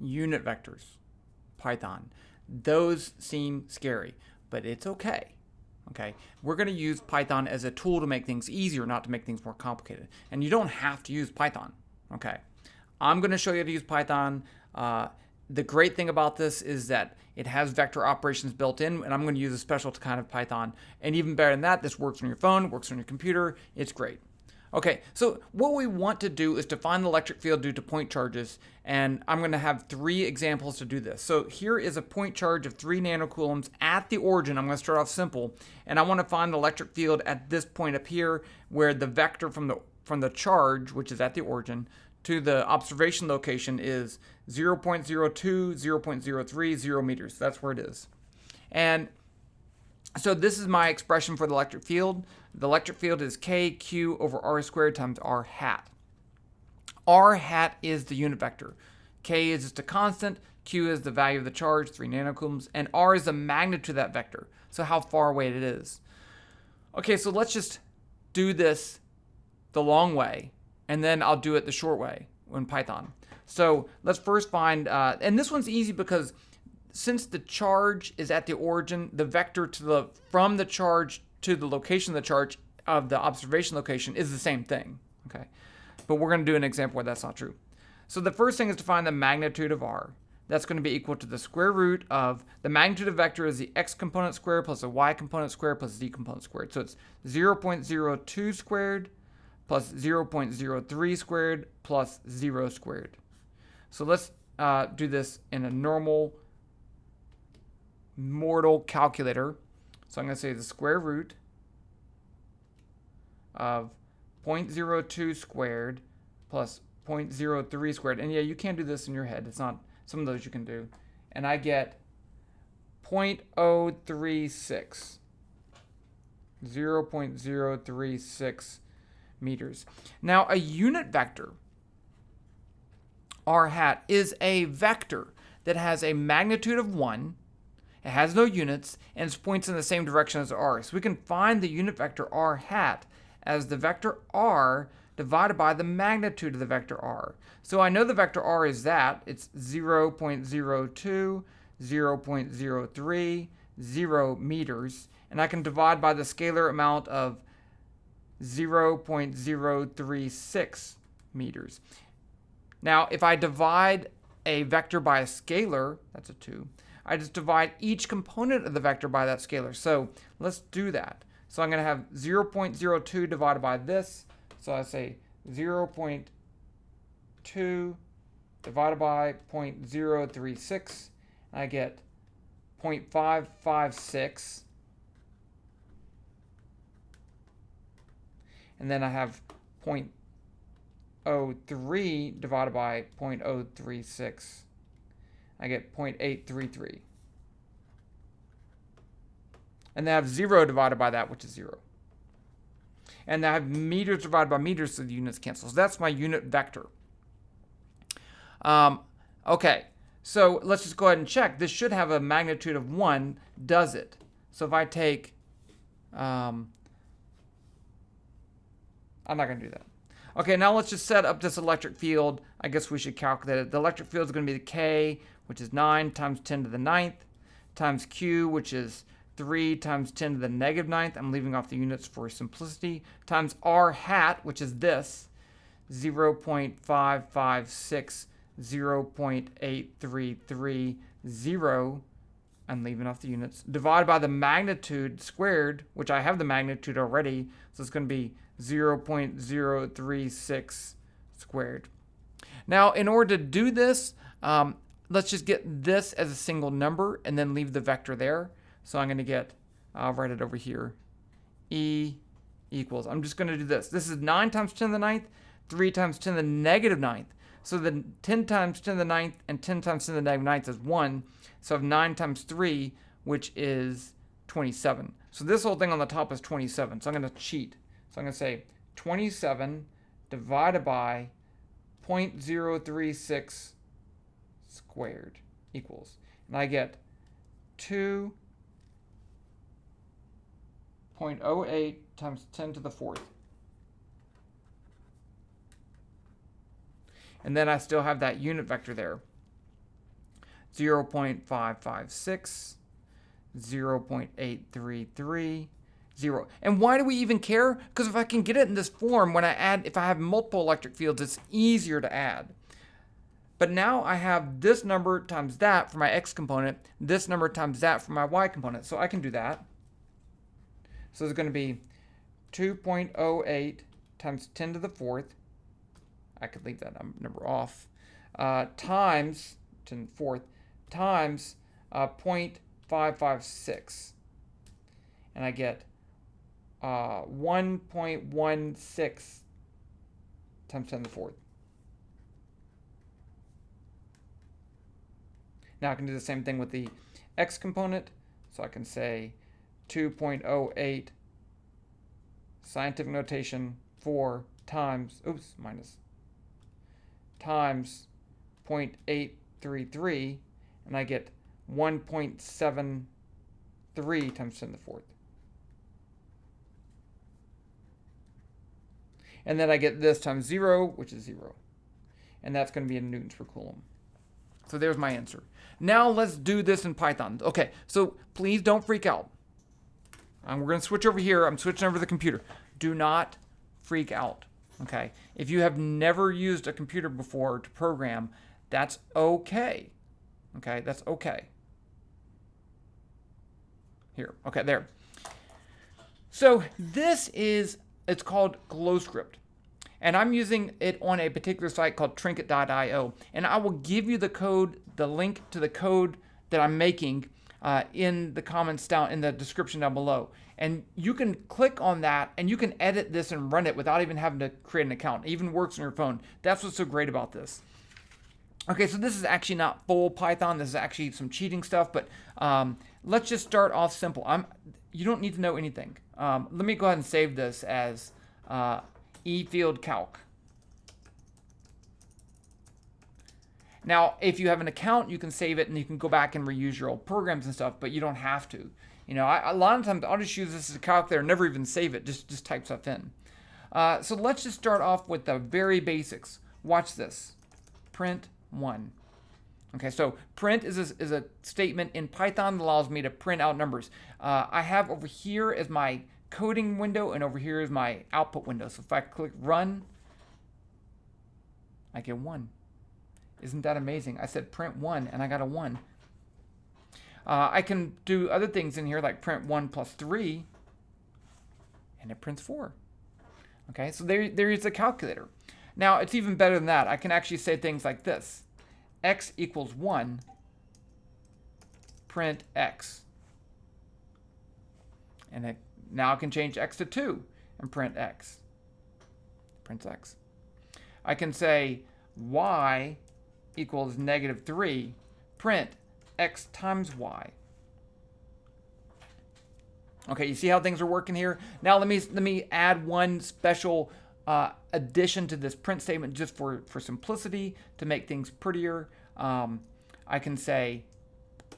unit vectors, Python. Those seem scary, but it's okay. Okay, we're going to use Python as a tool to make things easier, not to make things more complicated. And you don't have to use Python. Okay, I'm going to show you how to use Python. The great thing about this is that it has vector operations built in, and I'm going to use a special kind of Python. And even better than that, this works on your phone, works on your computer. It's great. Okay, so what we want to do is to find the electric field due to point charges, and I'm going to have 3 examples to do this. So here is a point charge of 3 nanocoulombs at the origin. I'm going to start off simple, and I want to find the electric field at this point up here, where the vector from the charge, which is at the origin, to the observation location is 0.02, 0.03, 0 meters. That's where it is. And so this is my expression for the electric field. The electric field is kq over r squared times r hat. R hat is the unit vector. K is just a constant. Q is the value of the charge, 3 nanocoulombs. And r is the magnitude of that vector, so how far away it is. Okay, so let's just do this the long way, and then I'll do it the short way in Python. So let's first find, and this one's easy because since the charge is at the origin, the vector from the charge to the location of the charge of the observation location is the same thing. Okay, but we're going to do an example where that's not true. So the first thing is to find the magnitude of r. That's going to be equal to the square root of the magnitude of vector is the x component squared plus the y component squared plus z component squared. So it's 0.02 squared plus 0.03 squared plus 0 squared. So let's do this in a normal mortal calculator. So I'm going to say the square root of 0.02 squared plus 0.03 squared. And yeah, you can't do this in your head. It's not, some of those you can do. And I get 0.036. 0.036 meters. Now a unit vector, r hat, is a vector that has a magnitude of 1. It has no units, and it points in the same direction as r. So we can find the unit vector r hat as the vector r divided by the magnitude of the vector r. So I know the vector r is that. It's 0.02, 0.03, 0 meters. And I can divide by the scalar amount of 0.036 meters. Now, if I divide a vector by a scalar, that's a 2, I just divide each component of the vector by that scalar. So let's do that. So I'm going to have 0.02 divided by this. So I say 0.2 divided by 0.036. I get 0.556. And then I have 0.03 divided by 0.036. I get 0.833. And then I have 0 divided by that, which is 0. And I have meters divided by meters, so the units cancel. So that's my unit vector. Okay, so let's just go ahead and check. This should have a magnitude of 1, does it? So if I take, I'm not going to do that. Okay, now let's just set up this electric field. I guess we should calculate it. The electric field is going to be the K, which is 9 times 10 to the 9th, times Q, which is 3 times 10 to the negative 9th. I'm leaving off the units for simplicity. Times R hat, which is this, 0.556, 0.833, 0. I'm leaving off the units. Divided by the magnitude squared, which I have the magnitude already. So it's going to be 0.036 squared. Now, in order to do this, let's just get this as a single number and then leave the vector there. So I'm going to get, I'll write it over here, E equals, I'm just going to do this. This is 9 times 10 to the 9th, 3 times 10 to the negative 9th. So the 10 times 10 to the 9th and 10 times 10 to the negative 9th is 1. So I have 9 times 3, which is 27. So this whole thing on the top is 27. So I'm going to cheat. So I'm going to say 27 divided by 0.036 squared equals, and I get 2.08 times 10 to the 4th. And then I still have that unit vector there. 0.556, 0.833, 0. And why do we even care? Because if I can get it in this form, when I add, if I have multiple electric fields, it's easier to add. But now I have this number times that for my x component, this number times that for my y component. So I can do that. So it's going to be 2.08 times 10 to the fourth. I could leave that number off. Times 10 to the fourth times 0.556. And I get 1.16 times 10 to the fourth. Now I can do the same thing with the x component. So I can say 2.08 scientific notation 4 times, times 0.833, and I get 1.73 times 10 to the fourth. And then I get this times 0, which is 0. And that's going to be in newtons per coulomb. So there's my answer. Now let's do this in Python. Okay, so please don't freak out. We're going to switch over here. I'm switching over to the computer. Do not freak out. Okay, if you have never used a computer before to program, that's okay. Okay, that's okay. Here, okay, there. So this is, it's called GlowScript. And I'm using it on a particular site called trinket.io. And I will give you the code, the link to the code that I'm making in the comments down in the description down below. And you can click on that and you can edit this and run it without even having to create an account. It even works on your phone. That's what's so great about this. Okay, so this is actually not full Python. This is actually some cheating stuff, but let's just start off simple. You don't need to know anything. Let me go ahead and save this as eField Calc. Now, if you have an account, you can save it and you can go back and reuse your old programs and stuff, but you don't have to. You know, a lot of times I'll just use this as a calculator, never even save it, just type stuff in. So let's just start off with the very basics. Watch this. Print 1. Okay, so print is a statement in Python that allows me to print out numbers. I have over here is my coding window, and over here is my output window. So if I click run, I get 1. Isn't that amazing? I said print 1 and I got a 1. I can do other things in here like print 1 plus 3 and it prints 4. Okay, so there is a calculator. Now it's even better than that. I can actually say things like this. X equals 1, print X. And it now I can change X to 2 and print X. Prints X. I can say Y equals -3, print X times Y. Okay, you see how things are working here? Now let me add one special addition to this print statement just for simplicity to make things prettier. I can say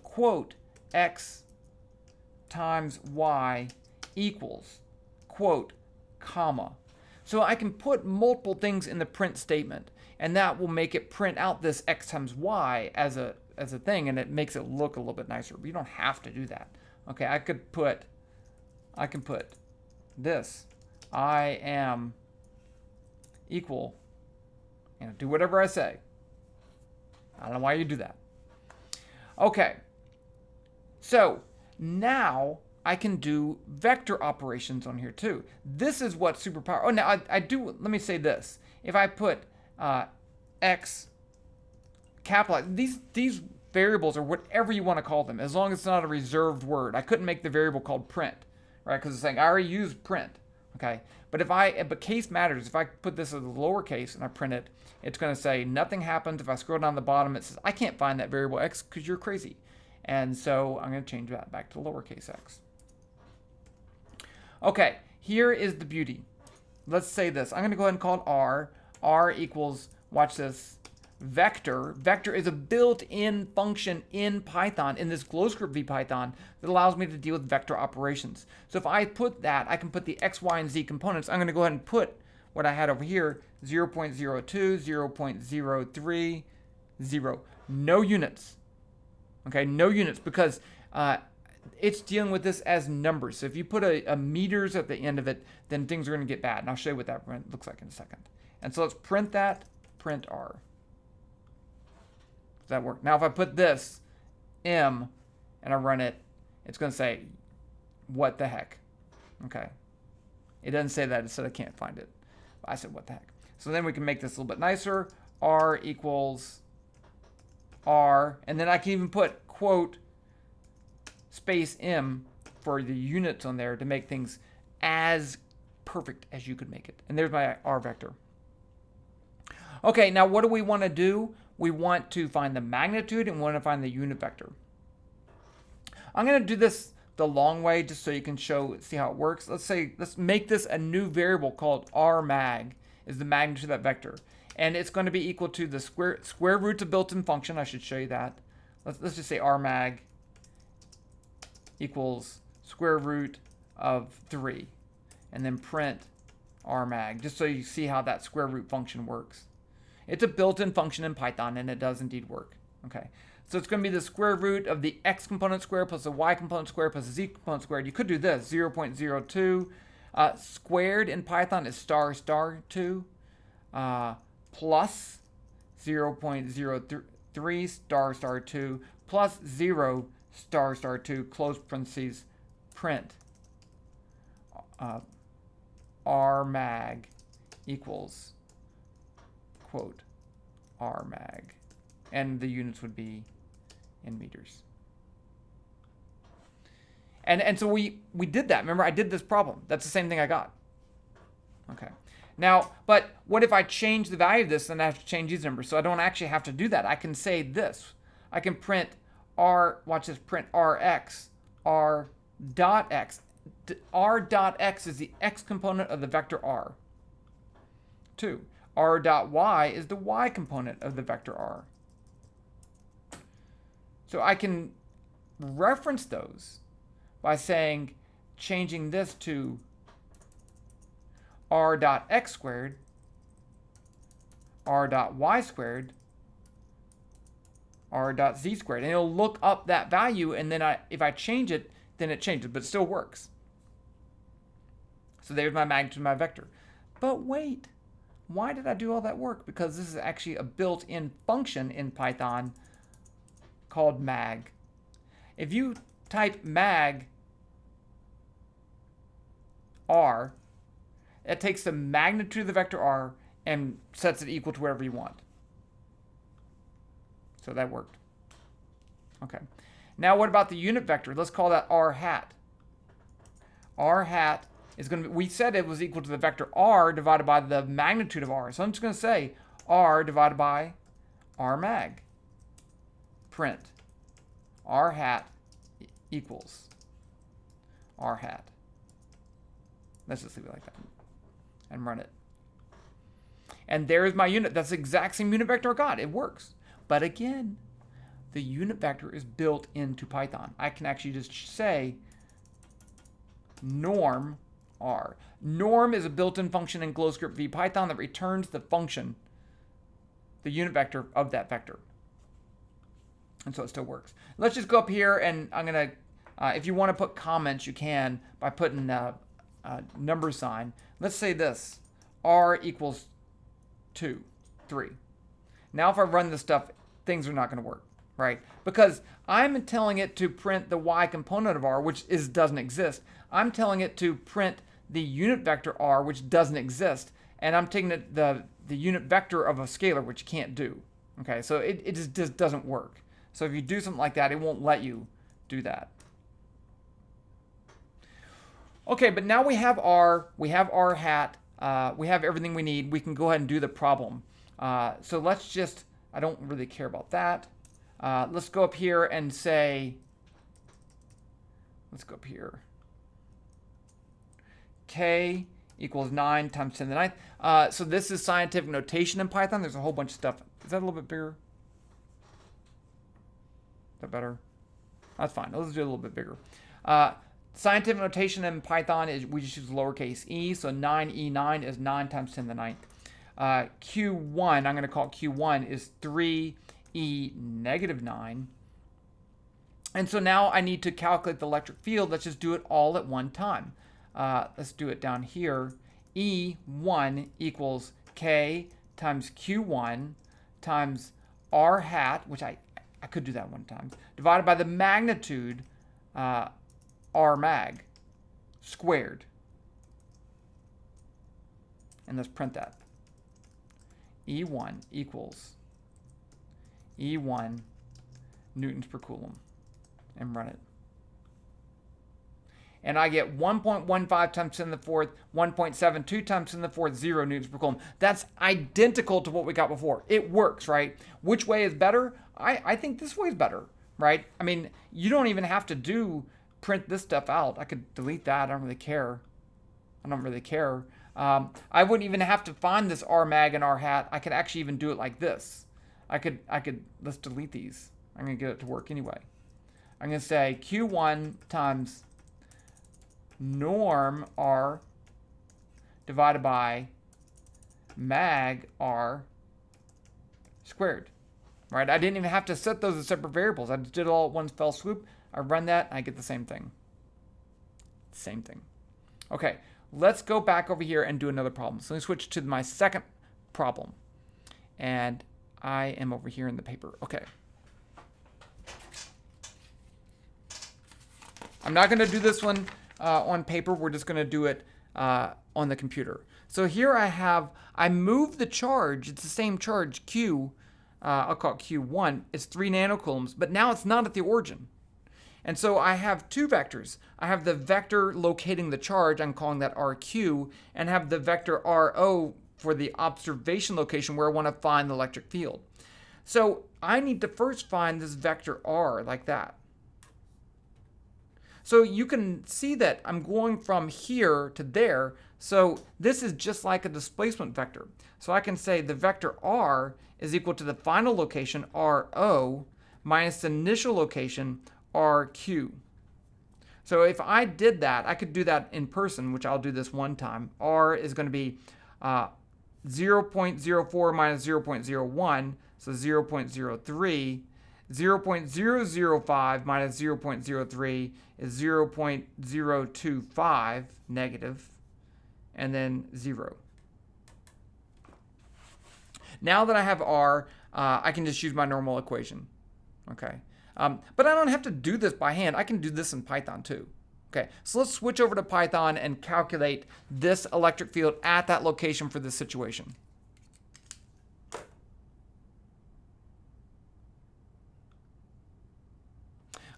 quote X times Y equals quote comma. So I can put multiple things in the print statement, and that will make it print out this X times Y as a thing, and it makes it look a little bit nicer. But you don't have to do that. Okay, I can put this. I am equal, do whatever I say. I don't know why you do that. Okay, so now I can do vector operations on here too. This is what superpower. Oh, now I do. Let me say this: if I put X capitalized, these variables are whatever you want to call them, as long as it's not a reserved word. I couldn't make the variable called print, right? Because it's saying I already used print. Okay, but case matters. If I put this as a lowercase and I print it, it's going to say nothing happens. If I scroll down the bottom, it says I can't find that variable X because you're crazy. And so I'm going to change that back to lowercase x. Okay, here is the beauty. Let's say this. I'm going to go ahead and call it R. R equals, watch this, vector. Vector is a built-in function in Python, in this GlowScript vPython, that allows me to deal with vector operations. So if I put that, I can put the X, Y, and Z components. I'm going to go ahead and put what I had over here, 0.02, 0.03, 0. No units. Okay, no units, because it's dealing with this as numbers. So if you put a meters at the end of it, then things are going to get bad. And I'll show you what that looks like in a second. And so let's print that, print R. Does that work? Now if I put this, M, and I run it, it's going to say, what the heck? Okay. It doesn't say that. It said I can't find it. I said, what the heck? So then we can make this a little bit nicer. R equals R. And then I can even put quote space M for the units on there to make things as perfect as you could make it. And there's my R vector. Okay, now what do we want to do? We want to find the magnitude and we want to find the unit vector. I'm going to do this the long way just so you can see how it works. Let's make this a new variable called Rmag, is the magnitude of that vector. And it's going to be equal to the square root of built-in function. I should show you that. Let's just say Rmag equals square root of 3. And then print Rmag, just so you see how that square root function works. It's a built-in function in Python, and it does indeed work. Okay, so it's going to be the square root of the x component squared plus the y component squared plus the z component squared. You could do this, 0.02. Squared in Python is star 2 plus 0.03 star 2 plus 0 star 2, close parentheses, print Rmag equals quote Rmag, and the units would be in meters. And so we did that. Remember, I did this problem. That's the same thing I got. Okay. Now, but what if I change the value of this, then I have to change these numbers. So I don't actually have to do that. I can say this. I can print watch this, print Rx, R dot X. R dot X is the X component of the vector R. 2. R dot Y is the Y component of the vector R. So I can reference those by saying, changing this to R dot X squared, R dot Y squared, R dot Z squared. And it'll look up that value, and then if I change it, then it changes, but it still works. So there's my magnitude of my vector. But wait, why did I do all that work? Because this is actually a built-in function in Python called mag. If you type mag R, it takes the magnitude of the vector R and sets it equal to wherever you want. So that worked. Okay. Now what about the unit vector? Let's call that R hat. R hat is going to be, we said it was equal to the vector R divided by the magnitude of R. So I'm just going to say R divided by R mag. Print R hat equals R hat. Let's just leave it like that and run it. And there's my unit. That's the exact same unit vector I got. It works. But again, the unit vector is built into Python. I can actually just say norm R. Norm is a built-in function in GlowScript v Python that returns the function, the unit vector of that vector. And so it still works. Let's just go up here, and I'm going to, if you want to put comments, you can by putting a number sign. Let's say this, R equals 2, 3. Now if I run this stuff, things are not going to work, right? Because I'm telling it to print the Y component of R, which doesn't exist. I'm telling it to print the unit vector R, which doesn't exist. And I'm taking the unit vector of a scalar, which you can't do. Okay, so it just doesn't work. So if you do something like that, it won't let you do that. Okay, but now we have R hat, we have everything we need. We can go ahead and do the problem. So let's just, I don't really care about that. Let's go up here and say, let's go up here. K equals 9 times 10 to the 9th. So this is scientific notation in Python. There's a whole bunch of stuff. Is that a little bit bigger? Is that better? That's fine. Let's do it a little bit bigger. Scientific notation in Python is we just use lowercase e. So 9e9 is 9 times 10 to the 9th. Q1, I'm going to call it Q1, is 3e negative 9. And so now I need to calculate the electric field. Let's just do it all at one time. Let's do it down here. E1 equals K times Q1 times R hat, which I could do that one time, divided by the magnitude R mag squared. And let's print that. E1 equals E1 newtons per coulomb. And run it. And I get 1.15 times 10 to the fourth, 1.72 times 10 to the fourth, 0 newtons per coulomb. That's identical to what we got before. It works, right? Which way is better? I think this way is better, right? I mean, you don't even have to print this stuff out. I could delete that. I don't really care. I wouldn't even have to find this R mag and R hat. I could actually even do it like this. Let's delete these. I'm going to get it to work anyway. I'm going to say Q1 times norm R divided by mag R squared. Right? I didn't even have to set those as separate variables. I just did it all at one fell swoop. I run that and I get the same thing. Same thing. Okay, let's go back over here and do another problem. So let me switch to my second problem. And I am over here in the paper. Okay. I'm not going to do this one on paper. We're just going to do it on the computer. So here I moved the charge. It's the same charge, Q. I'll call it Q1. It's 3 nanocoulombs, but now it's not at the origin. And so I have two vectors. I have the vector locating the charge. I'm calling that RQ, and have the vector RO for the observation location where I want to find the electric field. So I need to first find this vector R like that. So you can see that I'm going from here to there. So this is just like a displacement vector. So I can say the vector R is equal to the final location, RO, minus the initial location, RQ. So if I did that, I could do that in person, which I'll do this one time. R is going to be 0.04 minus 0.01, so 0.03. 0.005 minus 0.03 is 0.025 negative, and then 0. Now that I have R, I can just use my normal equation. Okay, but I don't have to do this by hand. I can do this in Python too. Okay, so let's switch over to Python and calculate this electric field at that location for this situation.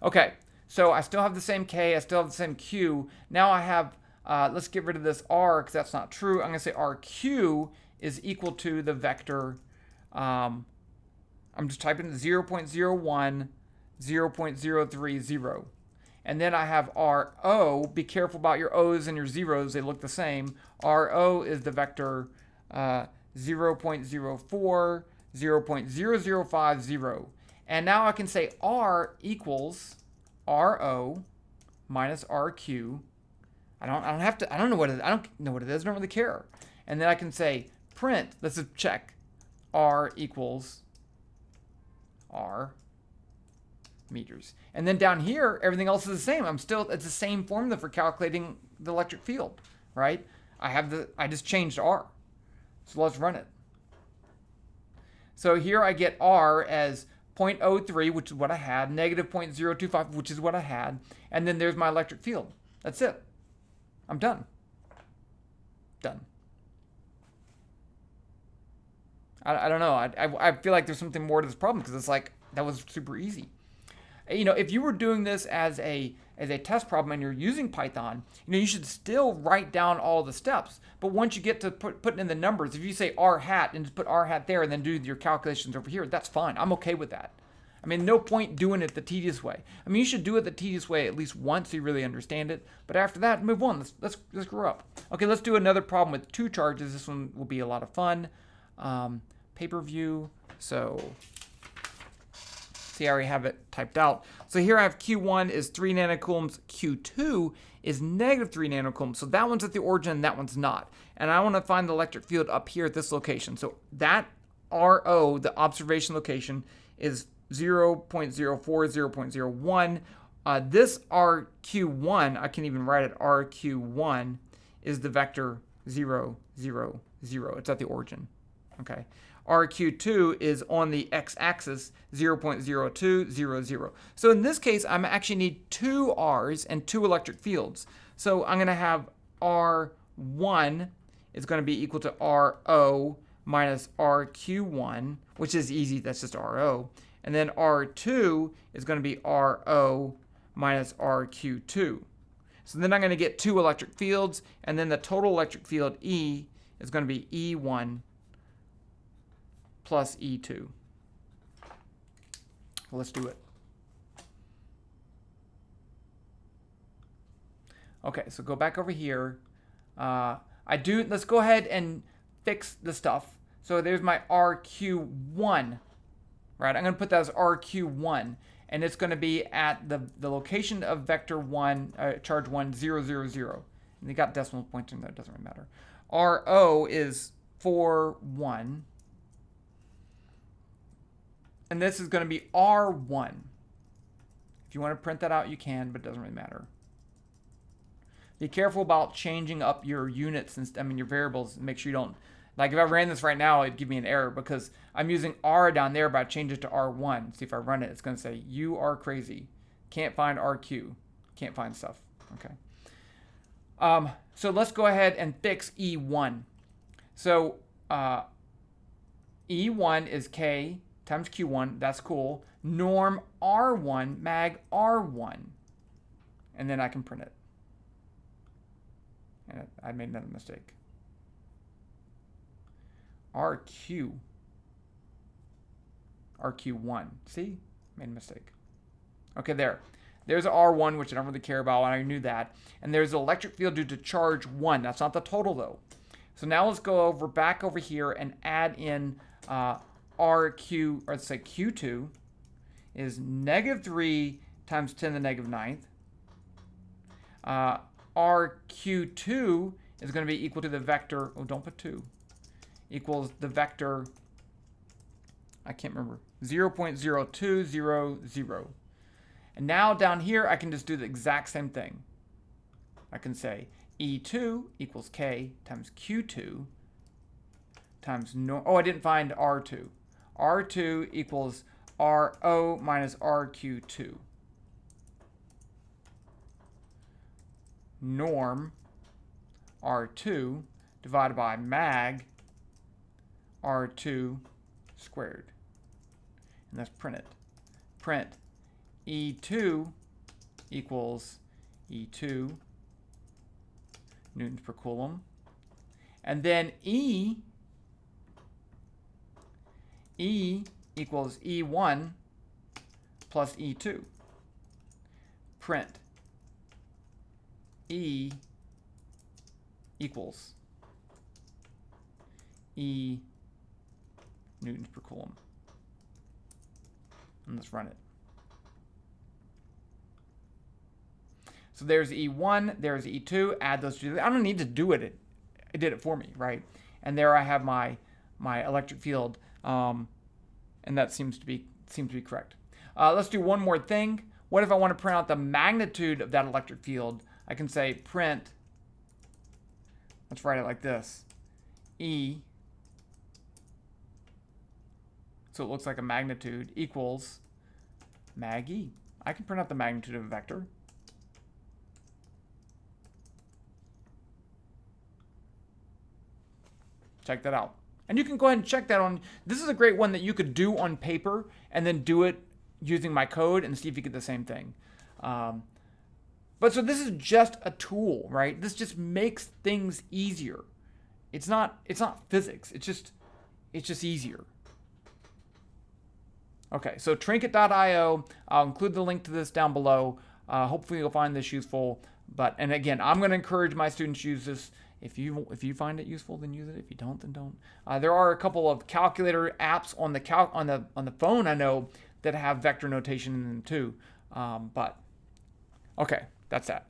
Okay, so I still have the same K, I still have the same Q. Now I have, let's get rid of this R because that's not true. I'm going to say RQ is equal to the vector, I'm just typing 0.01, 0.030. And then I have RO. Be careful about your O's and your zeros, they look the same. RO is the vector 0.04, 0.0050. And now I can say R equals RO minus RQ. I don't know what it is. I don't know what it is. I don't really care. And then I can say print. Let's just check. R equals R meters. And then down here, everything else is the same. It's the same formula for calculating the electric field, right? I just changed R. So let's run it. So here I get R as 0.03, which is what I had, negative 0.025, which is what I had, and then there's my electric field. That's it. I'm done. Done. I don't know. I feel like there's something more to this problem because it's like, that was super easy. You know, if you were doing this as a test problem and you're using Python, you should still write down all the steps. But once you get to putting in the numbers, if you say R hat and just put R hat there and then do your calculations over here, that's fine. I'm okay with that. I mean, no point doing it the tedious way. I mean, you should do it the tedious way at least once so you really understand it. But after that, move on. Let's grow up. Okay, let's do another problem with two charges. This one will be a lot of fun. Paper view. So see, I already have it typed out. So here I have Q1 is 3 nanocoulombs. Q2 is negative 3 nanocoulombs. So that one's at the origin and that one's not. And I want to find the electric field up here at this location. So that RO, the observation location, is 0.04, 0.01. This RQ1, I can even write it RQ1, is the vector 0, 0, 0. It's at the origin. Okay. RQ2 is on the x-axis 0.02, 0, 0. So in this case, I actually need two R's and two electric fields. So I'm going to have R1 is going to be equal to RO minus RQ1, which is easy. That's just RO. And then R2 is going to be RO minus RQ2. So then I'm going to get two electric fields, and then the total electric field E is going to be E1 plus E2. Well, let's do it. Okay, so go back over here. Let's go ahead and fix the stuff. So there's my RQ1, right? I'm going to put that as RQ1, and it's going to be at the location of vector 1, charge 1, 0, 0, 0. And they got decimal points in there, it doesn't really matter. RO is 4, 1. And this is going to be R1. If you want to print that out, you can, but it doesn't really matter. Be careful about changing up your units and your variables. Make sure you don't, like if I ran this right now, it'd give me an error because I'm using R down there, but I changed it to R1. See if I run it, it's going to say, you are crazy. Can't find RQ. Can't find stuff. Okay. So let's go ahead and fix E1. So E1 is K times Q1. That's cool. Norm R1, mag R1. And then I can print it. And I made another mistake. RQ1. See? Made a mistake. Okay, there. There's an R1, which I don't really care about. I already knew that. And there's an electric field due to charge 1. That's not the total, though. So now let's go back over here and add in RQ, or let's say Q2 is -3 times 10 to the negative 9th. RQ2 is going to be equal to the vector, oh, don't put 2, equals the vector, I can't remember, 0.0200. And now down here, I can just do the exact same thing. I can say E2 equals K times Q2 times, I didn't find R2. R2 equals RO minus RQ2. Norm R2 divided by mag R2 squared. And let's print it. Print E2 equals E2 newtons per coulomb. And then E equals E1 plus E2. Print E equals E newtons per coulomb. And let's run it. So there's E1, there's E2, add those two. I don't need to do it. It did it for me, right? And there I have my electric field, and that seems to be correct. Let's do one more thing. What if I want to print out the magnitude of that electric field? I can say print, let's write it like this, E, so it looks like a magnitude, equals mag E. I can print out the magnitude of a vector. Check that out. And you can go ahead and check that on, this is a great one that you could do on paper and then do it using my code and see if you get the same thing. But so this is just a tool, right? This just makes things easier. It's not physics. It's just easier. Okay, so Trinket.io. I'll include the link to this down below. Hopefully you'll find this useful. And again, I'm going to encourage my students to use this. If you find it useful, then use it. If you don't, then don't. There are a couple of calculator apps on the phone I know that have vector notation in them too. But okay, that's that.